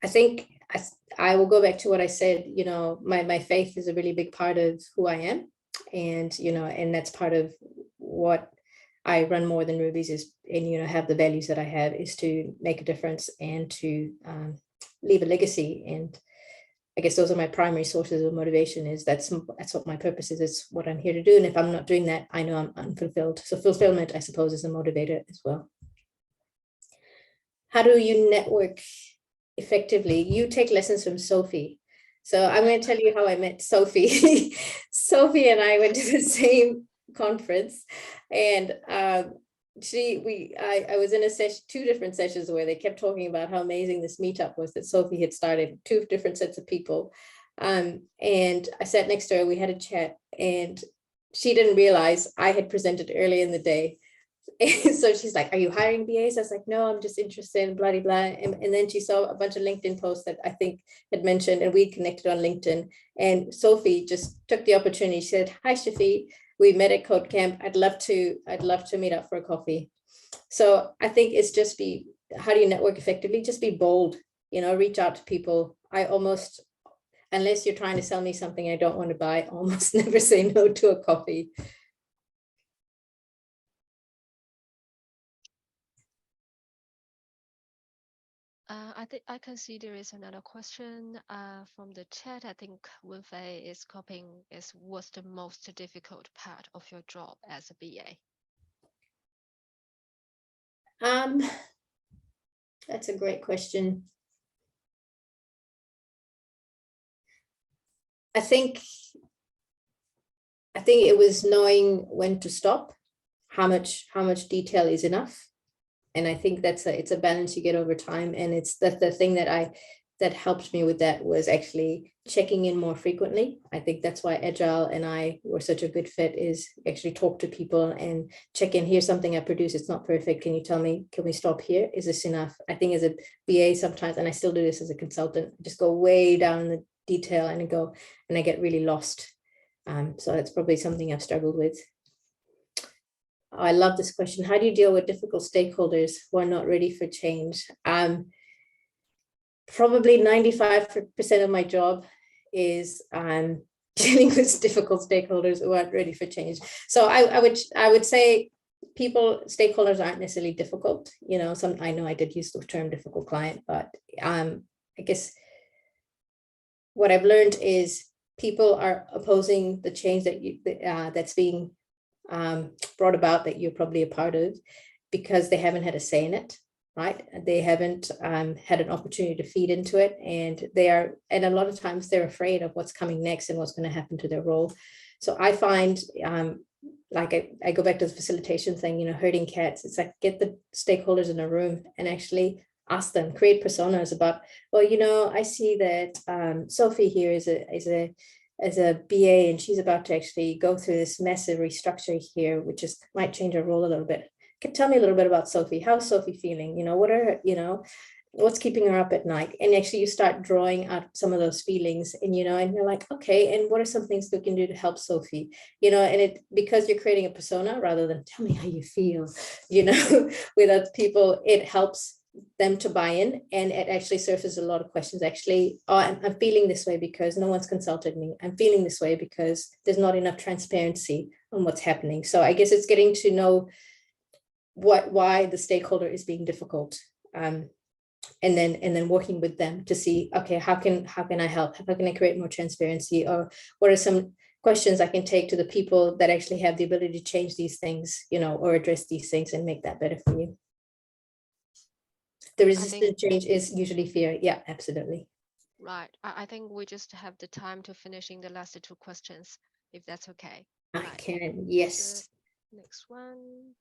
think I will go back to what I said, you know, my faith is a really big part of who I am. And, you know, and that's part of what I run more than Rubies is, and have the values that I have is to make a difference and to leave a legacy. And I guess those are my primary sources of motivation. Is that's what my purpose is. It's what I'm here to do. And if I'm not doing that, I know I'm unfulfilled. So fulfillment, I suppose, is a motivator as well. How do you network effectively? You take lessons from Sophie. So I'm going to tell you how I met Sophie. Sophie and I went to the same conference, and I was in a session, 2 different sessions where they kept talking about how amazing this meetup was that Sophie had started, 2 different sets of people. And I sat next to her, we had a chat, and she didn't realize I had presented early in the day. So she's like, are you hiring BAs? I was like, no, I'm just interested in blah, blah, blah. And then she saw a bunch of LinkedIn posts that I think had mentioned, and we connected on LinkedIn. And Sophie just took the opportunity. She said, hi, Shiffy, we met at Code Camp. I'd love to meet up for a coffee. So I think it's just how do you network effectively? Just be bold, reach out to people. I almost, unless you're trying to sell me something I don't want to buy, almost never say no to a coffee. I think I can see there is another question from the chat. I think Wenfei is copying is what's the most difficult part of your job as a BA? That's a great question. I think it was knowing when to stop, how much detail is enough. And I think it's a balance you get over time. And it's the thing that helped me with that was actually checking in more frequently. I think that's why Agile and I were such a good fit, is actually talk to people and check in. Here's something I produce. It's not perfect. Can you tell me, can we stop here? Is this enough? I think as a BA sometimes, and I still do this as a consultant, just go way down in the detail and I get really lost. So that's probably something I've struggled with. I love this question. How do you deal with difficult stakeholders who are not ready for change? Probably 95% of my job is dealing with difficult stakeholders who aren't ready for change. So I would say stakeholders aren't necessarily difficult. I know I did use the term difficult client, but I guess what I've learned is people are opposing the change that's being brought about, that you're probably a part of, because they haven't had a say in it, right? They haven't had an opportunity to feed into it, and a lot of times they're afraid of what's coming next and what's going to happen to their role. So I find, I go back to the facilitation thing, herding cats. It's like, get the stakeholders in a room and actually ask them, create personas about, well, I see that Sophie here is a BA, and she's about to actually go through this massive restructure here, which might change her role a little bit. Tell me a little bit about Sophie. How's Sophie feeling? What are her, what's keeping her up at night? And actually you start drawing out some of those feelings, and you're like, okay, and what are some things we can do to help Sophie? And because you're creating a persona rather than tell me how you feel, with other people, it helps them to buy in, and it actually surfaces a lot of questions. Actually, I'm feeling this way because no one's consulted me. I'm feeling this way because there's not enough transparency on what's happening. So I guess it's getting to know why the stakeholder is being difficult, and then working with them to see, okay, how can I help? How can I create more transparency? Or what are some questions I can take to the people that actually have the ability to change these things, or address these things and make that better for you? The resistant change is usually fear. Yeah, absolutely. Right. I think we just have the time to finishing the last 2 questions, if that's okay. I can, yes. The next one.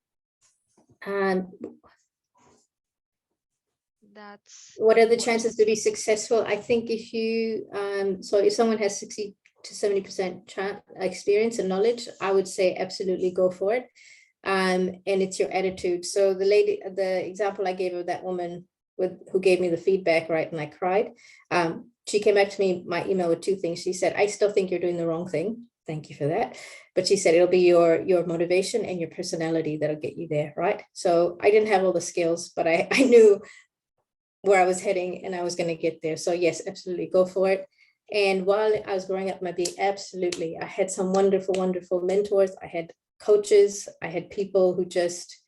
What are the chances to be successful? I think if someone has 60 to 70% experience and knowledge, I would say absolutely go for it. And it's your attitude. So the example I gave of that woman who gave me the feedback, right, and I cried, she came back to me, my email, with 2 things. She said, I still think you're doing the wrong thing. Thank you for that. But she said, it'll be your motivation and your personality that'll get you there, right? So I didn't have all the skills, but I knew where I was heading and I was going to get there. So yes, absolutely, go for it. And while I was growing up, I had some wonderful, wonderful mentors. I had coaches. I had people who just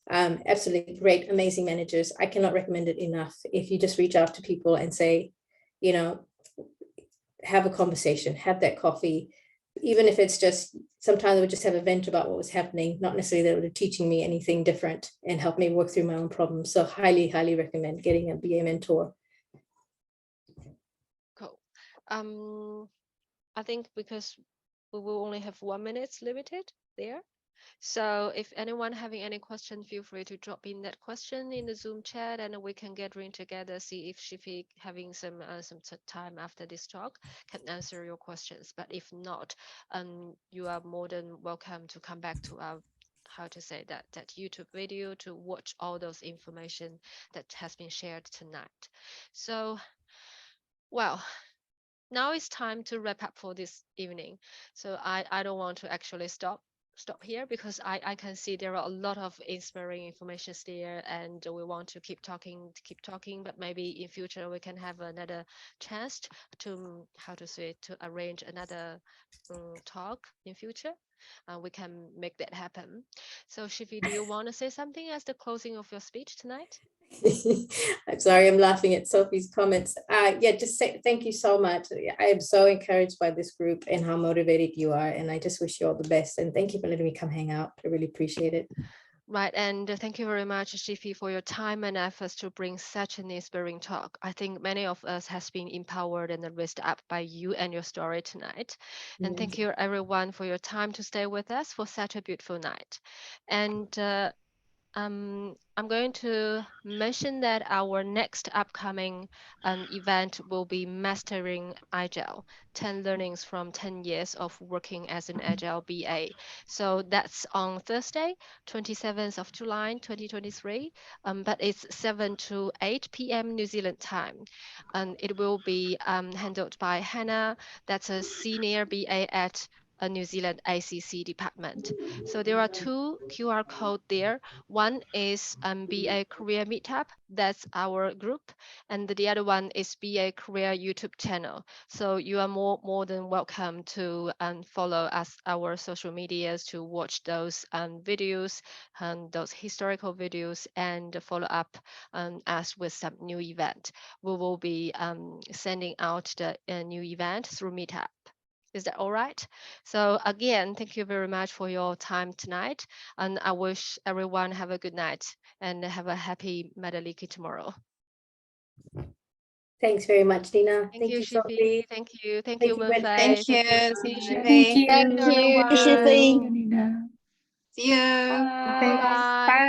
absolutely great, amazing managers. I cannot recommend it enough. If you just reach out to people and say, you know, have a conversation, have that coffee, even if it's just, sometimes I would just have a vent about what was happening, not necessarily that they were teaching me anything different and help me work through my own problems. So highly, highly recommend getting a BA mentor. Cool. I think because we will only have 1 minute limited there. So if anyone having any question, feel free to drop in that question in the Zoom chat, and we can get in together, see if Shiffy having some time after this talk can answer your questions. But if not, you are more than welcome to come back to our, how to say that YouTube video to watch all those information that has been shared tonight. So, well, now it's time to wrap up for this evening. So I don't want to actually stop here, because I can see there are a lot of inspiring information there, and we want to keep talking, but maybe in future we can have another chance to, how to say, to arrange another talk in future. We can make that happen. So Shiffy, do you want to say something as the closing of your speech tonight? I'm sorry, I'm laughing at Sophie's comments. Yeah, just say thank you so much. I am so encouraged by this group and how motivated you are. And I just wish you all the best. And thank you for letting me come hang out. I really appreciate it. Right, and thank you very much, Shiffy, for your time and efforts to bring such an inspiring talk. I think many of us has been empowered and raised up by you and your story tonight. And thank you everyone for your time to stay with us for such a beautiful night. And I'm going to mention that our next upcoming event will be Mastering Agile, 10 learnings from 10 years of working as an Agile BA. So that's on Thursday, 27th of July, 2023, but it's 7 to 8 p.m. New Zealand time. And it will be handled by Hannah, that's a senior BA at a New Zealand ACC department. So there are 2 QR codes there. One is BA Career Meetup, that's our group, and the other one is BA Career YouTube channel. So you are more than welcome to follow us, our social medias, to watch those videos and those historical videos, and follow up us with some new event. We will be sending out the new event through Meetup. Is that all right? So again, thank you very much for your time tonight. And I wish everyone have a good night and have a happy Madaliki tomorrow. Thanks very much, Nina. Thank you, Sophie. Shiffy. Thank you. Thank you, Wenfei. Wenfei. Thank you. Thank you, Thank you. Shiffy. Thank you, Thank you, everyone. Shiffy. See you. Bye. Bye.